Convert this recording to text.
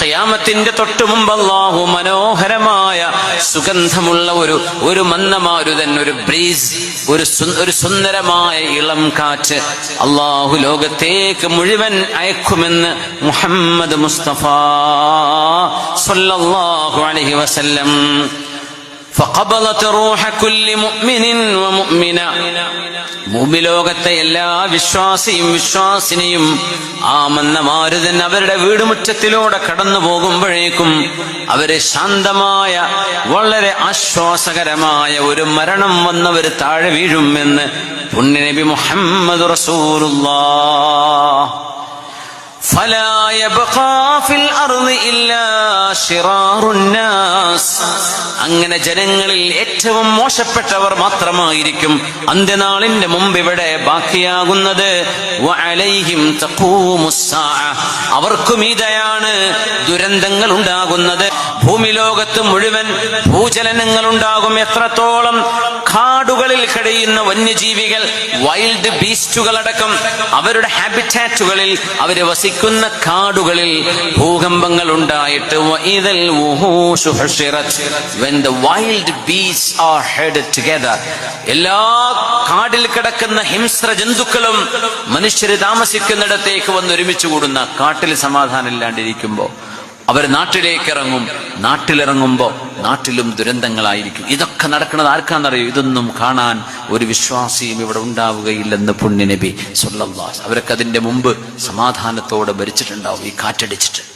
ഖിയാമത്തിന്റെ തൊട്ടു മുമ്പ് അല്ലാഹു മനോഹരമായ സുഗന്ധമുള്ള ഒരു മന്ദമാരുതൻ, ഒരു ബ്രീസ്, ഒരു സുന്ദരമായ ഇളം കാറ്റ് അല്ലാഹു ലോകത്തേക്ക് മുഴുവൻ അയക്കുമെന്ന് മുഹമ്മദ് മുസ്തഫ സല്ലല്ലാഹു അലൈഹി വസല്ലം. فقبضت روح كل مؤمن ومؤمنة. ഭൂമിലോകത്തെ എല്ലാ വിശ്വാസിയും വിശ്വാസിനിയും ആ മന്ദമാരുതൻ അവരുടെ വീടുമുറ്റത്തിലൂടെ കടന്നു പോകുമ്പോഴേക്കും അവര് ശാന്തമായ വളരെ ആശ്വാസകരമായ ഒരു മരണം വന്നവര് താഴെ വീഴുമെന്ന് പുണ്യനബി മുഹമ്മദ് റസൂലുള്ളാഹ്. فلا يبقى في الأرض إلا شرار الناس. അങ്ങനെ ജനങ്ങളിൽ ഏറ്റവും മോശപ്പെട്ടവർ മാത്രമായിരിക്കും അന്ത്യനാളിന്റെ മുമ്പ് ഇവിടെ ബാക്കിയാകുന്നത്. വഅലൈഹിം തഖൂമുസ് സാഅ. അവർക്കും ഇതയാണ് ദുരന്തങ്ങൾ ഉണ്ടാകുന്നത്. ഭൂമിലോകത്ത് മുഴുവൻ ഭൂചലനങ്ങൾ ഉണ്ടാകും. എത്രത്തോളം കാടുകളിൽ കഴിയുന്ന വന്യജീവികൾ, വൈൽഡ് ബീസ്റ്റുകളടക്കം അവരുടെ ഹാബിറ്റാറ്റുകളിൽ അവര് വസിക്കുന്ന കാടുകളിൽ ഭൂകമ്പങ്ങൾ ഉണ്ടായിട്ട് when the wild beasts are headed together, എല്ലാ കാടിൽ കിടക്കുന്ന ഹിംസ്ര ജന്തുക്കളും മനുഷ്യര് താമസിക്കുന്നിടത്തേക്ക് വന്ന് ഒരുമിച്ച് കൂടുന്ന, കാട്ടിൽ സമാധാനം ഇല്ലാണ്ടിരിക്കുമ്പോ അവർ നാട്ടിലേക്ക് ഇറങ്ങും. നാട്ടിലിറങ്ങുമ്പോ നാട്ടിലും ദുരന്തങ്ങളായിരിക്കും. ഇതൊക്കെ നടക്കുന്നത് ആർക്കാന്നറിയോ? ഇതൊന്നും കാണാൻ ഒരു വിശ്വാസിയും ഇവിടെ ഉണ്ടാവുകയില്ലെന്ന് പുണ്യനബി സല്ലല്ലാഹു അലൈഹി വസല്ലം. അവരൊക്കെ അതിന്റെ മുമ്പ് സമാധാനത്തോടെ ഭരിച്ചിട്ടുണ്ടാവും ഈ കാറ്റടിച്ചിട്ട്.